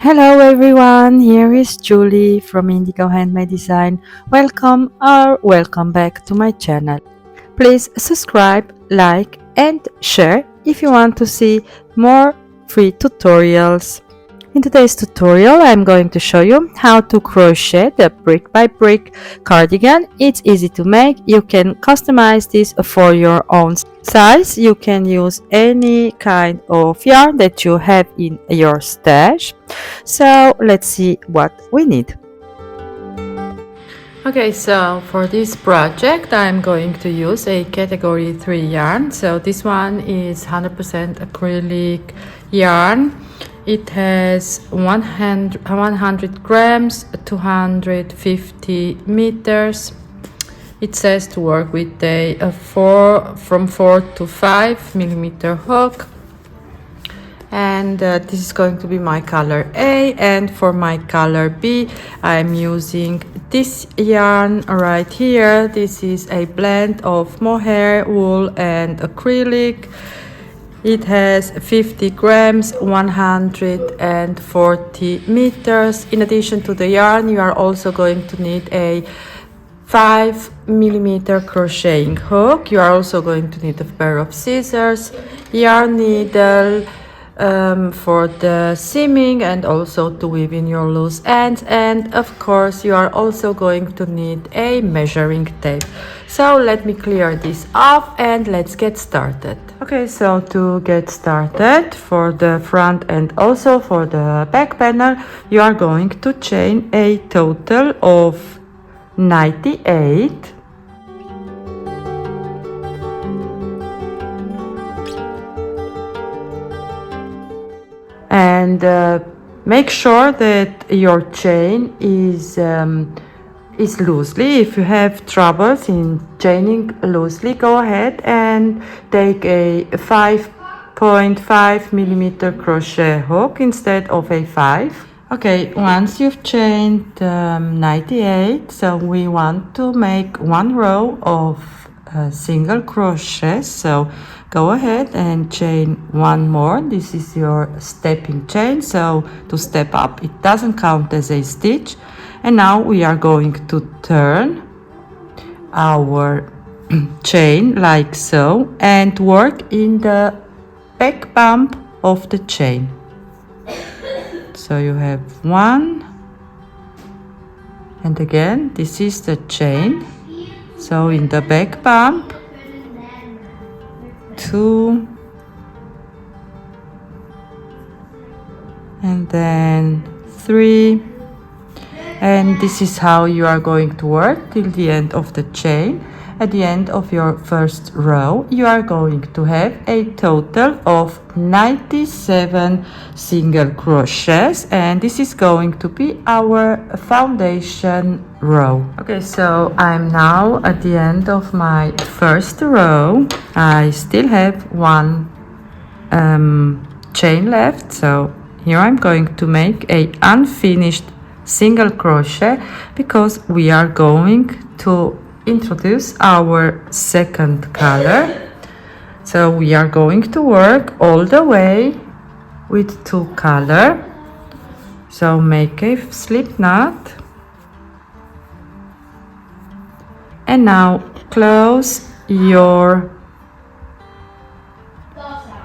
Hello everyone, here is Julie from Indigo Handmade Design. Welcome or welcome back to my channel. Please subscribe, like and share if you want to see more free tutorials. In today's tutorial I'm going to show you how to crochet the brick by brick cardigan. It's easy to make. You can customize this for your own size. You can use any kind of yarn that you have in your stash. So let's see what we need. Okay, so for this project I'm going to use a category 3 yarn. So this one is 100% acrylic yarn. It has 100 grams, 250 meters. It says to work with a 4 to 5 millimeter hook. And this is going to be my color A, and for my color B I'm using this yarn right here. This is a blend of mohair, wool and acrylic. It has 50 grams, 140 meters. In addition to the yarn, you are also going to need a 5 millimeter crocheting hook. You are also going to need a pair of scissors, yarn needle, for the seaming and also to weave in your loose ends, and of course you are also going to need a measuring tape. So let me clear this off and let's get started. Okay, so to get started, for the front and also for the back panel you are going to chain a total of 98. And make sure that your chain is loosely. If you have troubles in chaining loosely, go ahead and take a 5.5 millimeter crochet hook instead of a 5. Okay, once you've chained 98, so we want to make one row of single crochet. So go ahead and chain one more. This is your stepping chain, so to step up it doesn't count as a stitch. And now we are going to turn our chain like so and work in the back bump of the chain. So you have one, and again this is the chain, so in the back bump 2, and then 3, and this is how you are going to work till the end of the chain. At the end of your first row you are going to have a total of 97 single crochets, and this is going to be our foundation row. Okay, so I'm now at the end of my first row. I still have one chain left, so here I'm going to make a unfinished single crochet because we are going to introduce our second color. So we are going to work all the way with 2 colors. So make a slip knot and now close your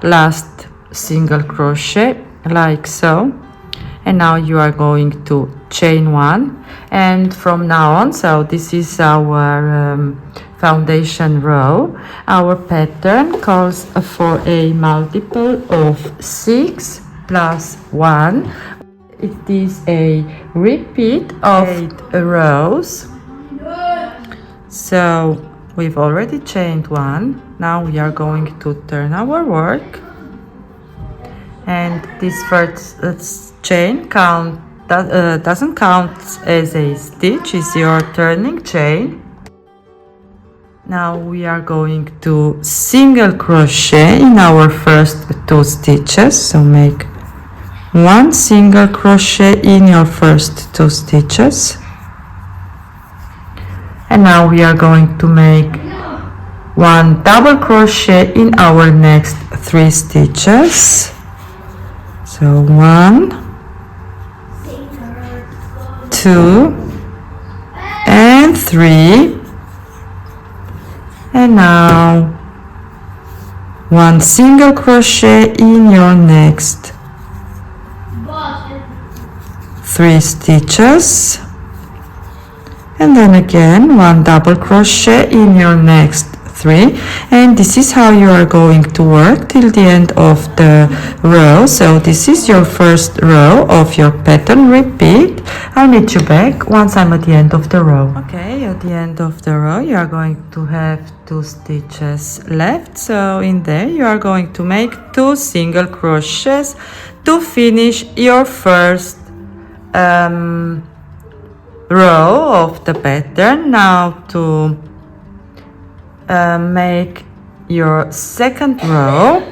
last single crochet like so, and now you are going to chain 1, and from now on, so this is our foundation row. Our pattern calls for a multiple of 6 plus 1. It is a repeat of 8 rows. So we've already chained 1. Now we are going to turn our work, and this first chain doesn't count as a stitch, is your turning chain. Now we are going to single crochet in our first 2 stitches, so make 1 single crochet in your first 2 stitches, and now we are going to make 1 double crochet in our next 3 stitches. So 1, 2 and 3, and now 1 single crochet in your next 3 stitches, and then again 1 double crochet in your next 3, and this is how you are going to work till the end of the row. So this is your first row of your pattern repeat. I'll meet you back once I'm at the end of the row. Okay, at the end of the row you are going to have 2 stitches left, so in there you are going to make 2 single crochets to finish your first row of the pattern. Now to make your second row,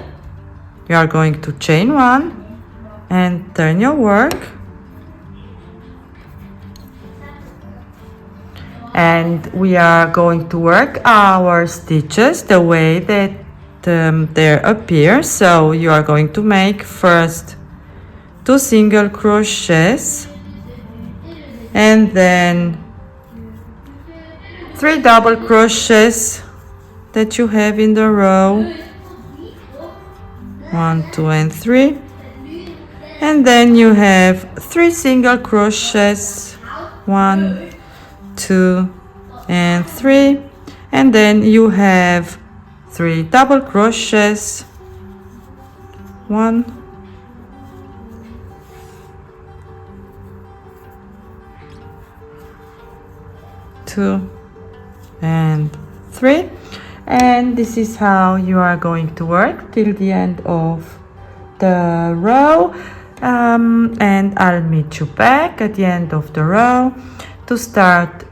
you are going to chain 1 and turn your work, and we are going to work our stitches the way that they appear. So you are going to make first 2 single crochets and then 3 double crochets that you have in the row, 1, 2 and 3, and then you have 3 single crochets, 1, 2 and 3, and then you have 3 double crochets, 1, 2 and 3, and this is how you are going to work till the end of the row. And I'll meet you back at the end of the row to start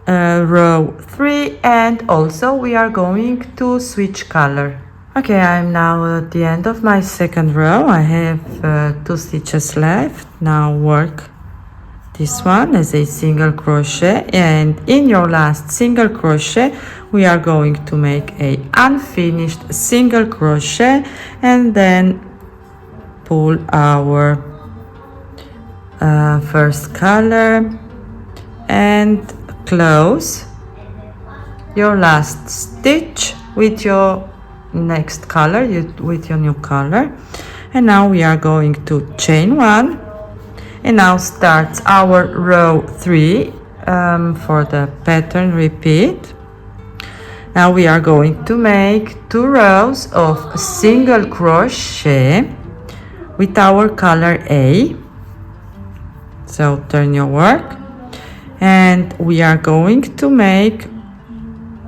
row 3, and also we are going to switch color. Okay, I'm now at the end of my second row. I have 2 stitches left. Now work this one as a single crochet, and in your last single crochet we are going to make a unfinished single crochet and then pull our first color and close your last stitch with your next color, with your new color. And now we are going to chain 1, and now starts our row 3 for the pattern repeat. Now we are going to make 2 rows of single crochet with our color A. So turn your work, and we are going to make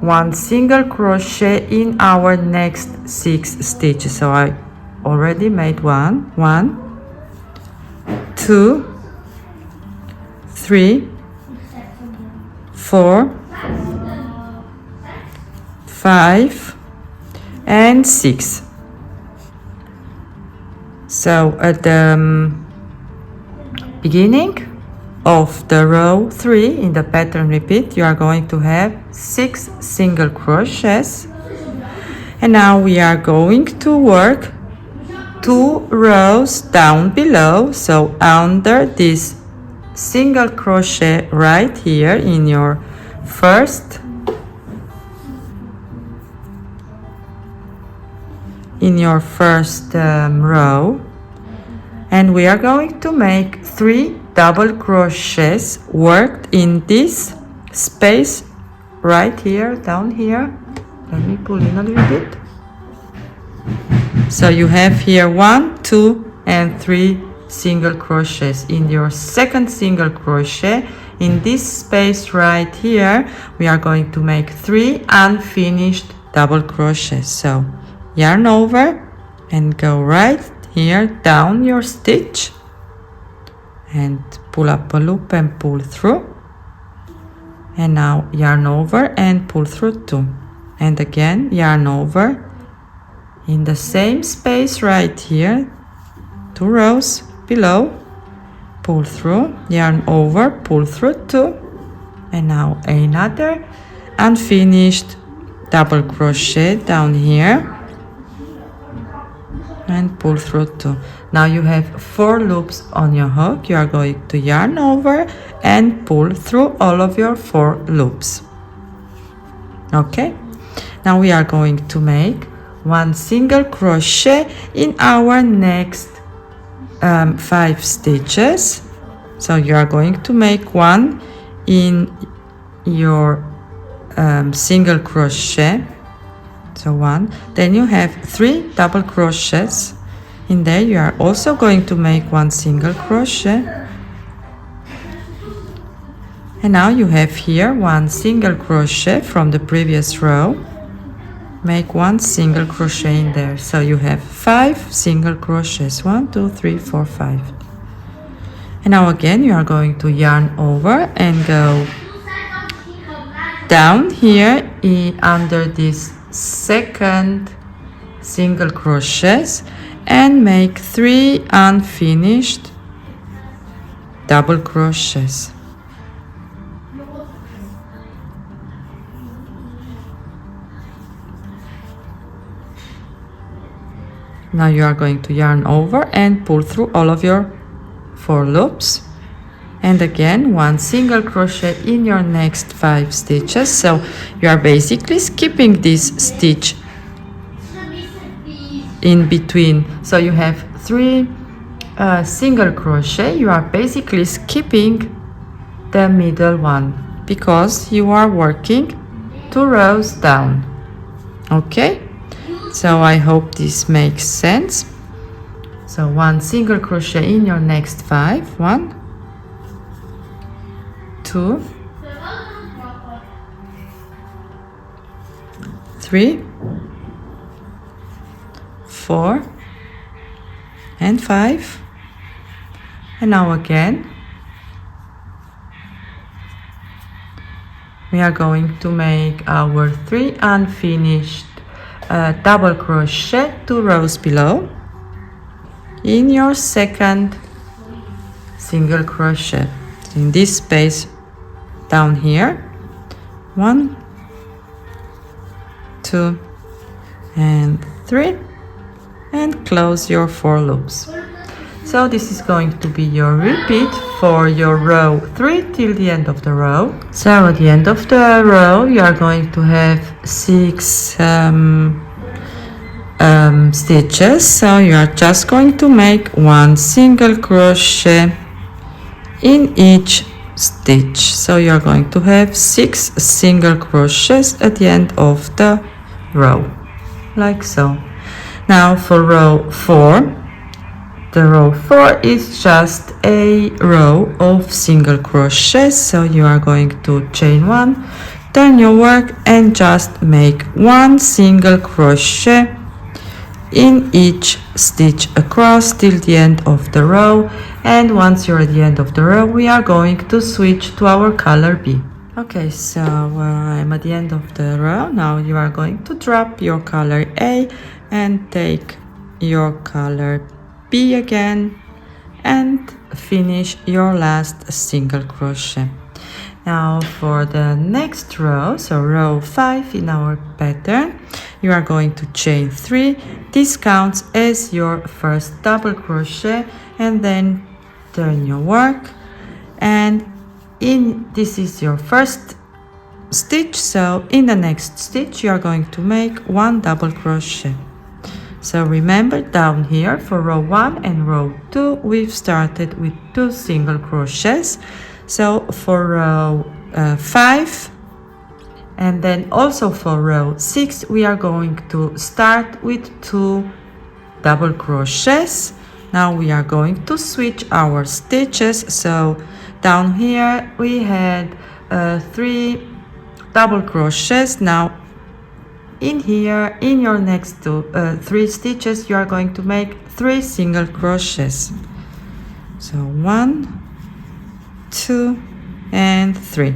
1 single crochet in our next 6 stitches. So I already made 1, 2, 3, 4, 5 and 6. So at the beginning of the row 3 in the pattern repeat, you are going to have 6 single crochets, and now we are going to work 2 rows down below. So under this single crochet right here in your first row, and we are going to make 3 double crochets worked in this space right here, down here. Let me pull in a little bit. So you have here 1, 2 and 3 single crochets. In your second single crochet in this space right here, we are going to make 3 unfinished double crochets. So yarn over and go right here down your stitch and pull up a loop and pull through, and now yarn over and pull through 2, and again yarn over in the same space right here, 2 rows below, pull through, yarn over, pull through 2, and now another unfinished double crochet down here and pull through 2. Now you have 4 loops on your hook. You are going to yarn over and pull through all of your 4 loops. Okay, now we are going to make 1 single crochet in our next 5 stitches. So you are going to make 1 in your single crochet, so 1, then you have 3 double crochets in there. You are also going to make 1 single crochet, and now you have here 1 single crochet from the previous row. Make 1 single crochet in there, so you have 5 single crochets, 1 2 3 4 5. And now again you are going to yarn over and go down here under this second single crochets and make 3 unfinished double crochets. Now you are going to yarn over and pull through all of your 4 loops, and again 1 single crochet in your next 5 stitches. So you are basically skipping this stitch in between. So you have 3 single crochet. You are basically skipping the middle one because you are working 2 rows down. Okay, so I hope this makes sense. So 1 single crochet in your next 5, 1 2 3 4 and 5, and now again we are going to make our 3 unfinished double crochet 2 rows below in your second single crochet in this space down here. 1 2 and 3, and close your 4 loops. So this is going to be your repeat for your row 3 till the end of the row. So at the end of the row you are going to have 6 stitches, so you are just going to make 1 single crochet in each stitch. So you are going to have 6 single crochets at the end of the row, like so. Now for row 4, the row 4 is just a row of single crochets, so you are going to chain 1, turn your work and just make 1 single crochet in each stitch across till the end of the row. And once you're at the end of the row, we are going to switch to our color B. Okay, so I'm at the end of the row. Now you are going to drop your color A and take your color B again and finish your last single crochet. Now for the next row, so row 5 in our pattern, you are going to chain 3. This counts as your first double crochet, and then turn your work, and this is your first stitch, so in the next stitch you are going to make 1 double crochet. So remember, down here for row 1 and row 2 we've started with 2 single crochets. So for row 5 and then also for row 6 we are going to start with 2 double crochets. Now we are going to switch our stitches. So down here we had 3 double crochets. Now in here, in your next 3 stitches, you are going to make 3 single crochets. So 1, 2 and 3.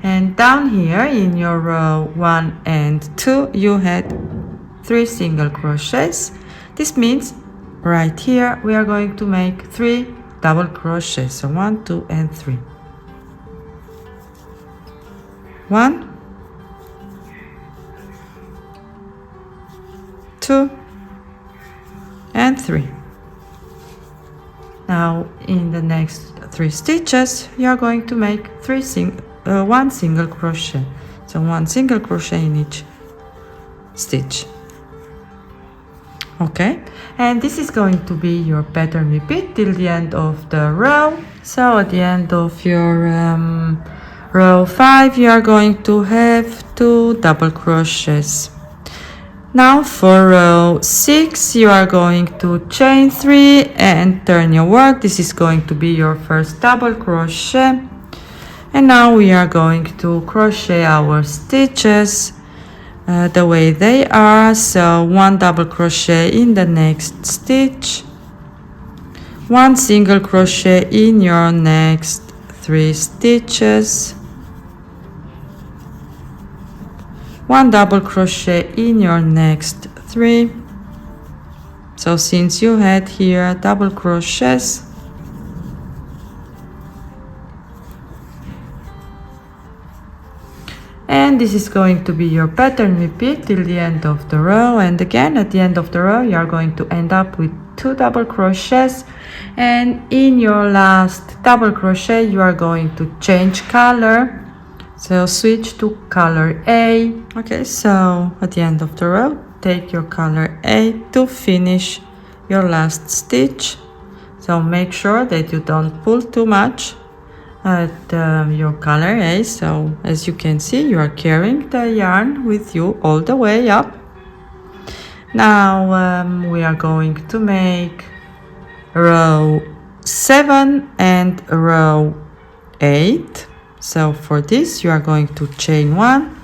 And down here in your row 1 and 2 you had 3 single crochets. This means right here we are going to make 3 double crochets. So 1, 2 and 3. 1, 2 and 3. Now in the next 3 stitches you are going to make 1 single crochet, so 1 single crochet in each stitch. Okay, and this is going to be your pattern repeat till the end of the row. So at the end of your row 5 you are going to have 2 double crochets. Now for row 6 you are going to chain 3 and turn your work. This is going to be your first double crochet, and now we are going to crochet our stitches the way they are. So 1 double crochet in the next stitch, 1 single crochet in your next 3 stitches, 1 double crochet in your next 3. So since you had here double crochets, and this is going to be your pattern repeat till the end of the row. And again at the end of the row you are going to end up with 2 double crochets, and in your last double crochet you are going to change color, so switch to color A. Okay, so at the end of the row take your color A to finish your last stitch. So make sure that you don't pull too much at your color A. So as you can see you are carrying the yarn with you all the way up. Now we are going to make row 7 and row 8. So for this you are going to chain 1,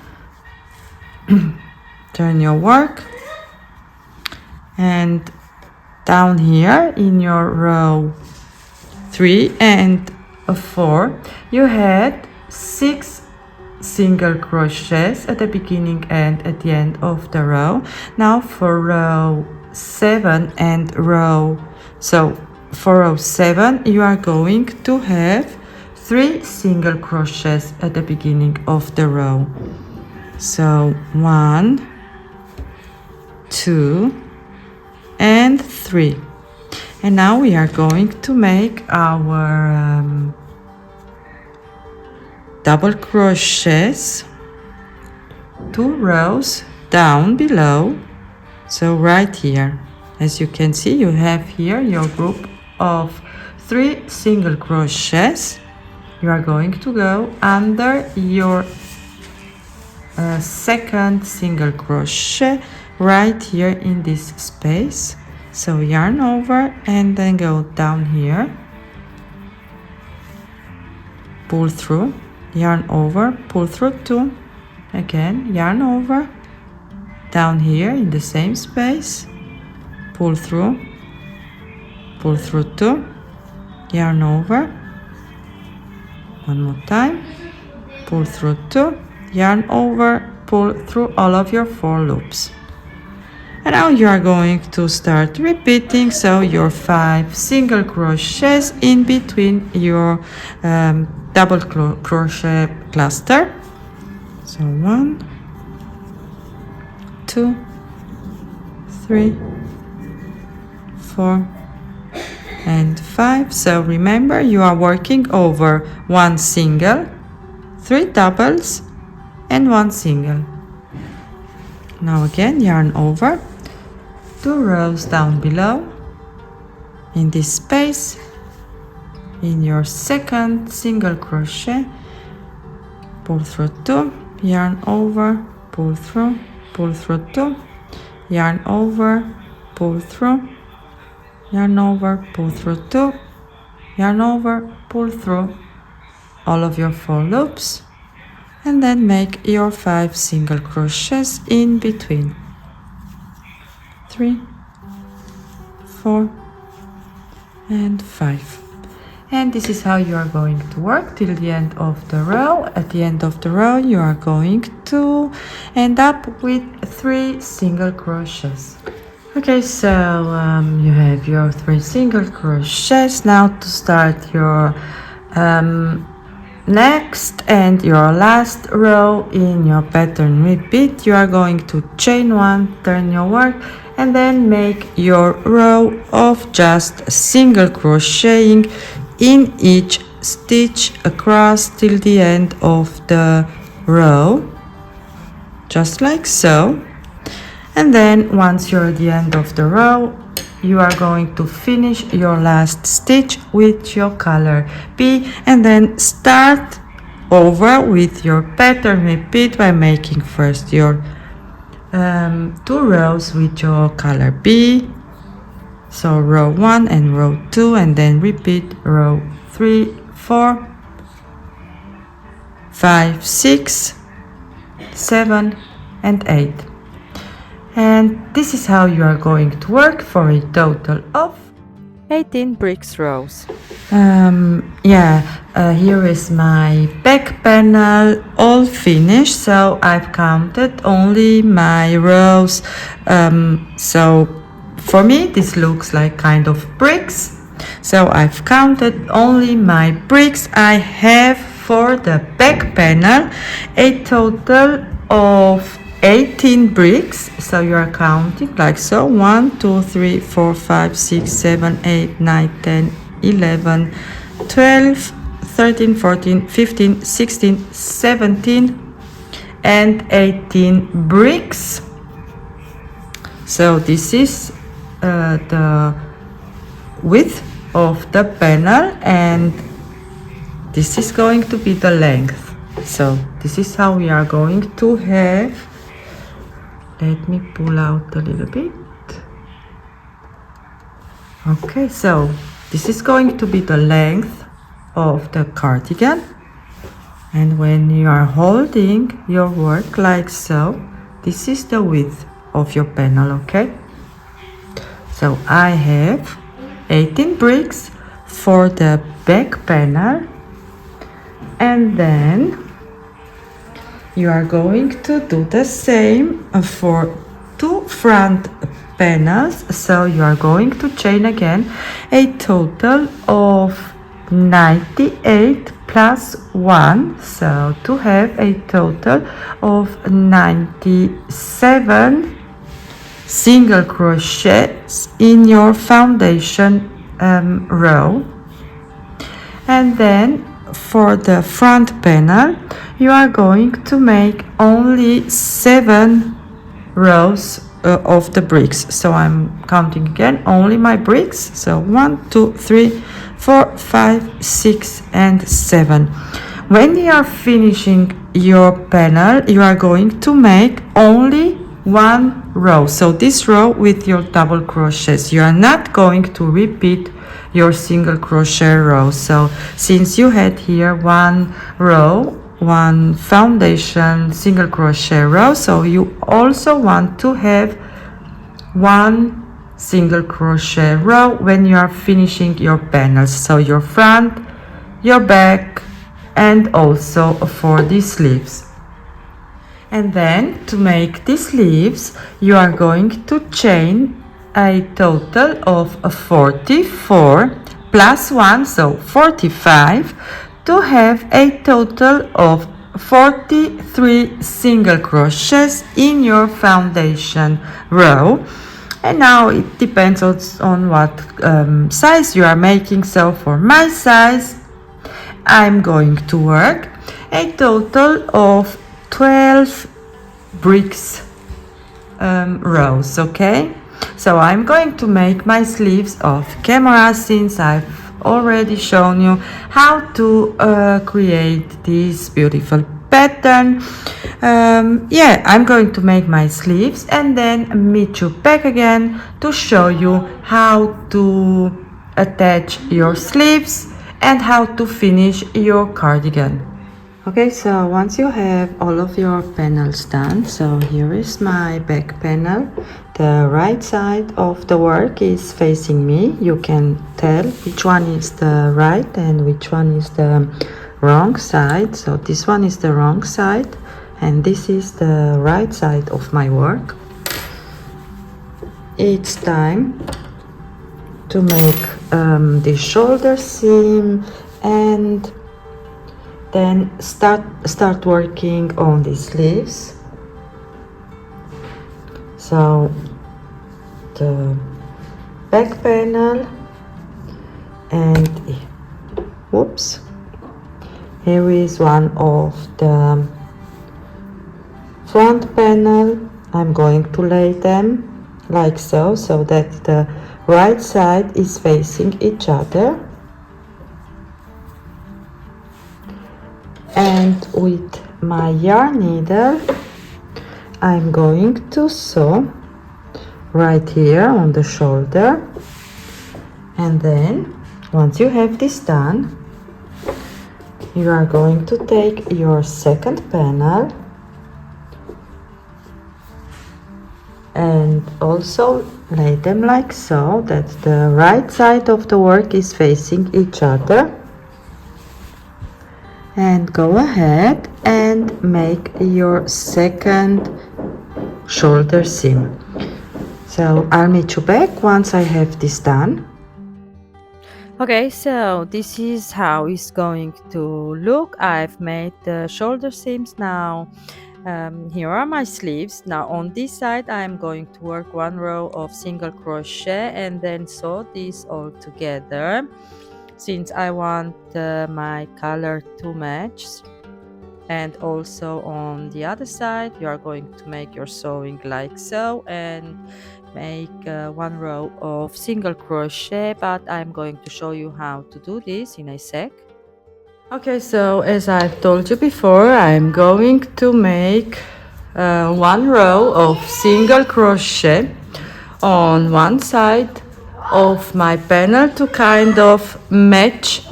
turn your work, and down here in your row 3 and 4 you had 6 single crochets at the beginning and at the end of the row. Now for row 7 and for row 7 you are going to have 3 single crochets at the beginning of the row. So 1, 2 and 3. And now we are going to make our double crochets 2 rows down below. So right here, as you can see, you have here your group of 3 single crochets. You are going to go under your second single crochet right here in this space. So yarn over and then go down here, pull through, yarn over, pull through 2, again yarn over, down here in the same space, pull through 2, yarn over, one more time, pull through 2, yarn over, pull through all of your 4 loops. And now you are going to start repeating, so your 5 single crochets in between your double crochet cluster. So 1, 2, 3, 4 and 5. So remember, you are working over 1 single, 3 doubles and 1 single. Now again yarn over, 2 rows down below in this space, in your second single crochet, pull through 2, yarn over, pull through 2, yarn over, pull through, yarn over, pull through 2, yarn over, pull through all of your 4 loops, and then make your 5 single crochets in between. 3, 4 and 5. And this is how you are going to work till the end of the row. At the end of the row you are going to end up with 3 single crochets. Okay, so you have your 3 single crochets. Now to start your next and your last row in your pattern repeat, you are going to chain 1, turn your work, and then make your row of just single crocheting in each stitch across till the end of the row, just like so. And then once you're at the end of the row, you are going to finish your last stitch with your color B, and then start over with your pattern repeat by making first your 2 rows with your color B, so row 1 and row 2, and then repeat row 3, 4, 5, 6, 7 and 8. And this is how you are going to work for a total of 18 bricks rows. Here is my back panel all finished, so I've counted only my rows. So for me this looks like kind of bricks, so I've counted only my bricks. I have for the back panel a total of 18 bricks, so you are counting like so: 1, 2, 3, 4, 5, 6, 7, 8, 9, 10, 11, 12, 13, 14, 15, 16, 17 and 18 bricks. So this is the width of the panel, and this is going to be the length. So this is how we are going to have. Let me pull out a little bit. Okay, so this is going to be the length of the cardigan, and when you are holding your work like so, this is the width of your panel. Okay, so I have 18 bricks for the back panel, and then you are going to do the same for 2 front panels. So you are going to chain again a total of 98 plus 1, so to have a total of 97 single crochets in your foundation row. And then for the front panel, you are going to make only 7 rows of the bricks. So I'm counting again only my bricks. So 1, 2, 3, 4, 5, 6 and 7. When you are finishing your panel, you are going to make only 1 row. So this row with your double crochets, you are not going to repeat your single crochet row. So since you had here 1 row, 1 foundation single crochet row, so you also want to have 1 single crochet row when you are finishing your panels, so your front, your back, and also for the sleeves. And then to make the sleeves, you are going to chain a total of 44 plus 1, so 45, to have a total of 43 single crochets in your foundation row. And now it depends on what size you are making. So for my size, I'm going to work a total of 12 bricks rows. Okay, so I'm going to make my sleeves off camera, since I've already shown you how to create this beautiful pattern. I'm going to make my sleeves and then meet you back again to show you how to attach your sleeves and how to finish your cardigan. Okay, so once you have all of your panels done, so here is my back panel. The right side of the work is facing me. You can tell which one is the right and which one is the wrong side. So this one is the wrong side and this is the right side of my work. It's time to make the shoulder seam and then start working on the sleeves. So the back panel, and whoops, here is one of the front panel. I'm going to lay them like so, so that the right side is facing each other. And with my yarn needle, I'm going to sew right here on the shoulder. And then once you have this done, you are going to take your second panel and also lay them like so that the right side of the work is facing each other, and go ahead and make your second shoulder seam. So I'll meet you back once I have this done. Okay, so this is how it's going to look. I've made the shoulder seams now. Here are my sleeves. Now on this side I'm going to work one row of single crochet and then sew this all together, since I want my color to match. And also on the other side you are going to make your sewing like so and make one row of single crochet, but I'm going to show you how to do this in a sec. Okay, so as I've told you before, I'm going to make one row of single crochet on one side of my panel to kind of match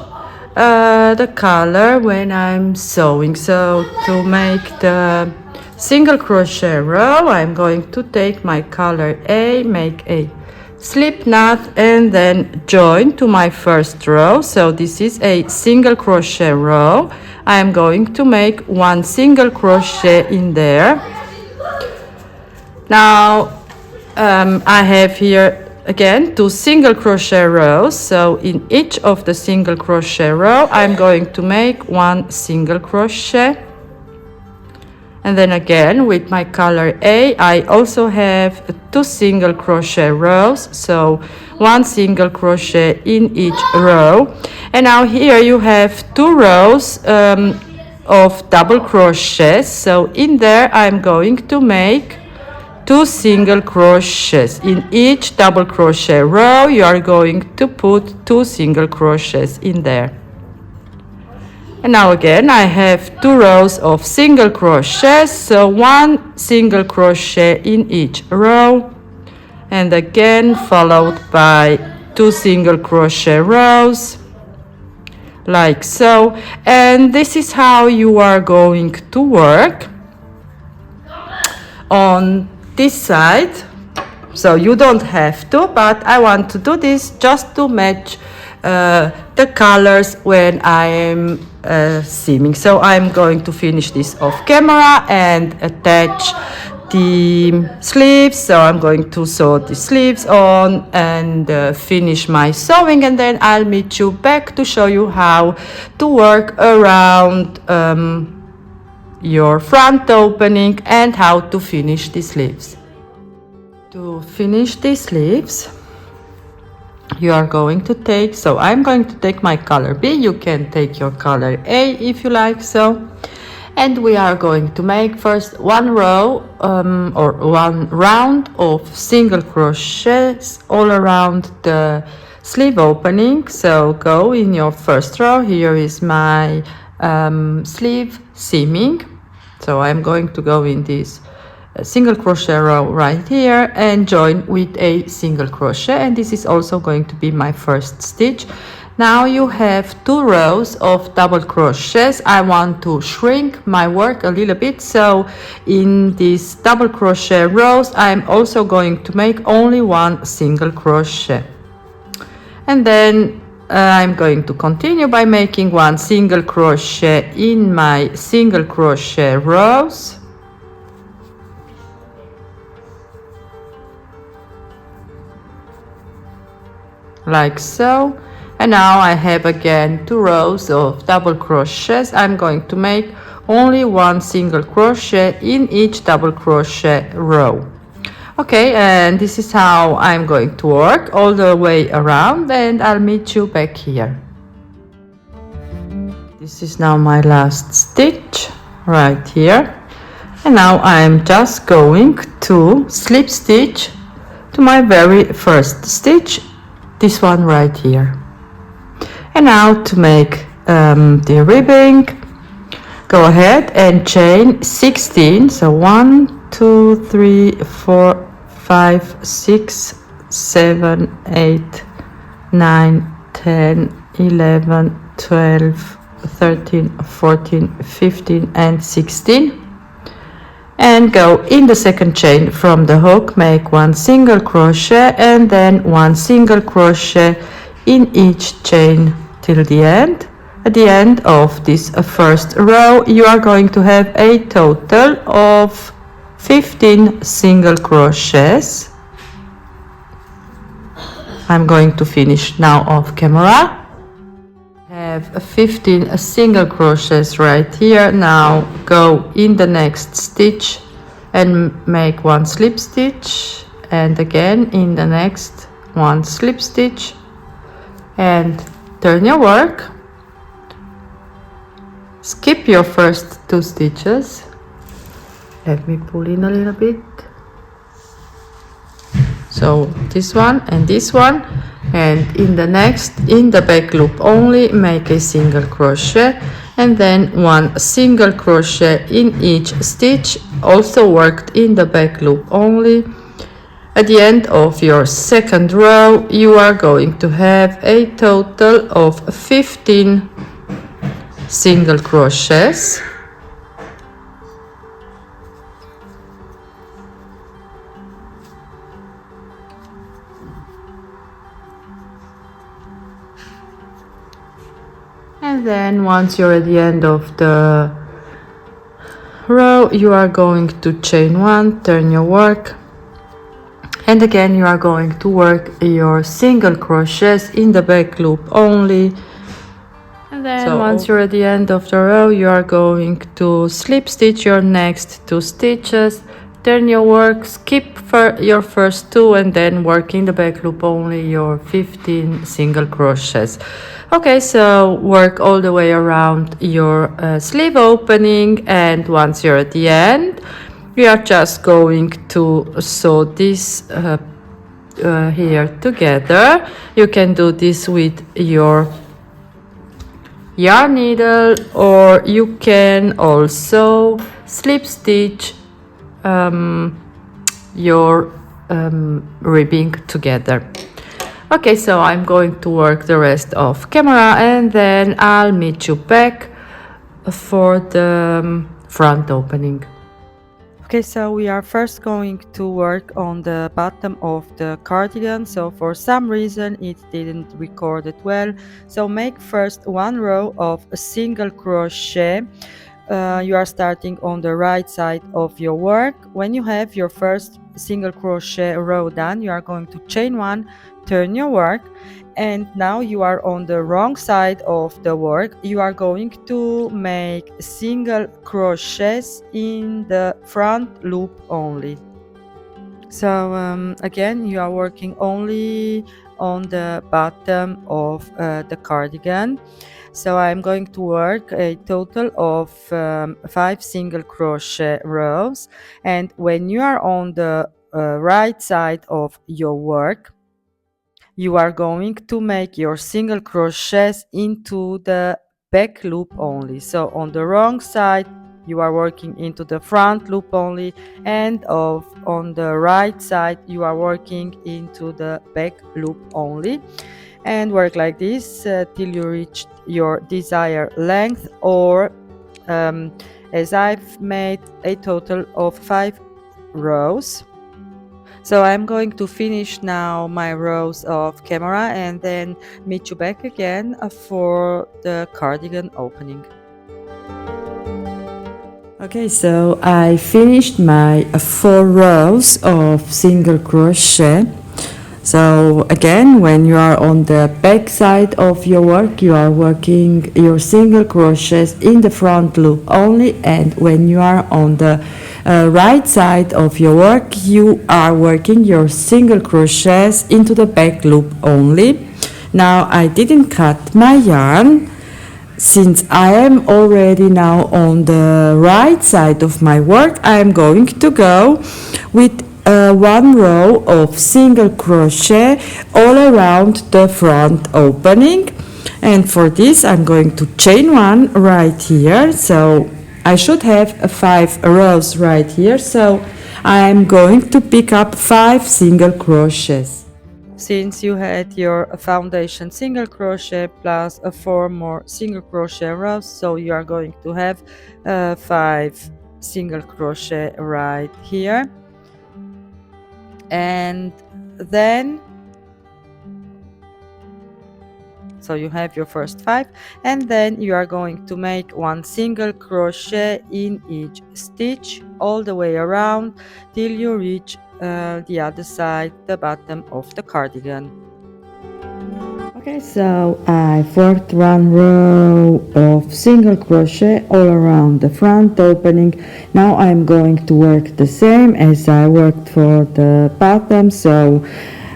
the color when I'm sewing. So to make the single crochet row, I'm going to take my color A, make a slip knot, and then join to my first row. So this is a single crochet row. I'm going to make one single crochet in there. Now I have here again two single crochet rows, so in each of the single crochet row I'm going to make one single crochet. And then again with my color A, I also have two single crochet rows, so one single crochet in each row. And now here you have two rows of double crochets, so in there I'm going to make two single crochets. In each double crochet row you are going to put two single crochets in there. And now again I have two rows of single crochets, so one single crochet in each row, and again followed by two single crochet rows like so. And this is how you are going to work on this side. So you don't have to, but I want to do this just to match the colors when I am seaming. So I'm going to finish this off camera and attach the sleeves. So I'm going to sew the sleeves on and finish my sewing, and then I'll meet you back to show you how to work around your front opening and how to finish the sleeves. To finish the sleeves, you are going to take, so I'm going to take my color B, you can take your color A if you like so, and we are going to make first one row or one round of single crochets all around the sleeve opening. So go in your first row. Here is my sleeve seaming, so I'm going to go in this single crochet row right here and join with a single crochet, and this is also going to be my first stitch. Now you have two rows of double crochets. I want to shrink my work a little bit, so in these double crochet rows I'm also going to make only one single crochet, and then I'm going to continue by making one single crochet in my single crochet rows like so. And now I have again two rows of double crochets. I'm going to make only one single crochet in each double crochet row. Okay, and this is how I'm going to work all the way around, and I'll meet you back here. This is now my last stitch right here, and now I'm just going to slip stitch to my very first stitch, this one right here. And now to make the ribbing, go ahead and chain 16. So 1, 2, 3, 4, 5, 6, 7, 8, 9, 10, 11, 12, 13, 14, 15 and 16. And go in the second chain from the hook, make 1 single crochet and then 1 single crochet in each chain till the end. At the end of this first row, you are going to have a total of 15 single crochets. I'm going to finish now off camera. Have 15 single crochets right here. Now go in the next stitch and make 1 slip stitch, and again in the next 1 slip stitch, and turn your work. Skip your first 2 stitches. Let me pull in a little bit. So this one and this one, and in the next, in the back loop only, make a single crochet and then 1 single crochet in each stitch, also worked in the back loop only. At the end of your second row, you are going to have a total of 15 single crochets. And then once you're at the end of the row, you are going to chain 1, turn your work, and again you are going to work your single crochets in the back loop only. And then once you're at the end of the row, you are going to slip stitch your next 2 stitches, turn your work, skip your first 2 and then work in the back loop only your 15 single crochets. Okay, so work all the way around your sleeve opening, and once you're at the end, we are just going to sew this here together. You can do this with your yarn needle, or you can also slip stitch your ribbing together. Okay, so I'm going to work the rest of camera and then I'll meet you back for the front opening. Okay, so we are first going to work on the bottom of the cardigan. So for some reason it didn't record it well. So make first 1 row of a single crochet. You are starting on the right side of your work. When you have your first single crochet row done, you are going to chain 1, turn your work, and now you are on the wrong side of the work. You are going to make single crochets in the front loop only. So again, you are working only on the bottom of the cardigan. So I'm going to work a total of 5 single crochet rows, and when you are on the right side of your work, you are going to make your single crochets into the back loop only. So on the wrong side, you are working into the front loop only, and on the right side, you are working into the back loop only. And work like this till you reach your desired length, or as I've made a total of 5 rows. So I'm going to finish now my rows of camera and then meet you back again for the cardigan opening. Okay, so I finished my 4 rows of single crochet. So again, when you are on the back side of your work, you are working your single crochets in the front loop only, and when you are on the right side of your work, you are working your single crochets into the back loop only. Now I didn't cut my yarn since I am already now on the right side of my work. I am going to go with one row of single crochet all around the front opening, and for this I'm going to chain one right here. So I should have 5 rows right here, so I'm going to pick up 5 single crochets. Since you had your foundation single crochet plus 4 more single crochet rows, so you are going to have 5 single crochet right here, and then so you have your first 5, and then you are going to make 1 single crochet in each stitch all the way around till you reach the other side, the bottom of the cardigan. Okay, so I've worked 1 row of single crochet all around the front opening. Now I'm going to work the same as I worked for the bottom. So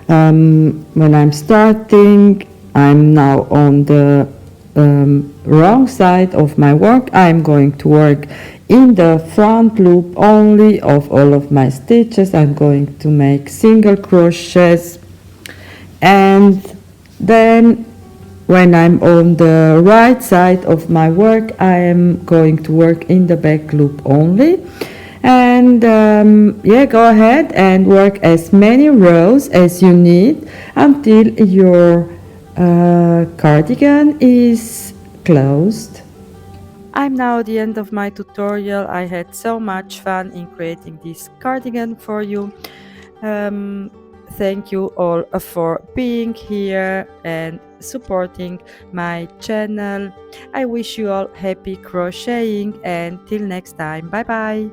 when I'm starting, I'm now on the wrong side of my work. I'm going to work in the front loop only of all of my stitches. I'm going to make single crochets, and then when I'm on the right side of my work, I am going to work in the back loop only. And yeah, go ahead and work as many rows as you need until your cardigan is closed. I'm now at the end of my tutorial. I had so much fun in creating this cardigan for you. Thank you all for being here and supporting my channel. I wish you all happy crocheting, and till next time, bye bye.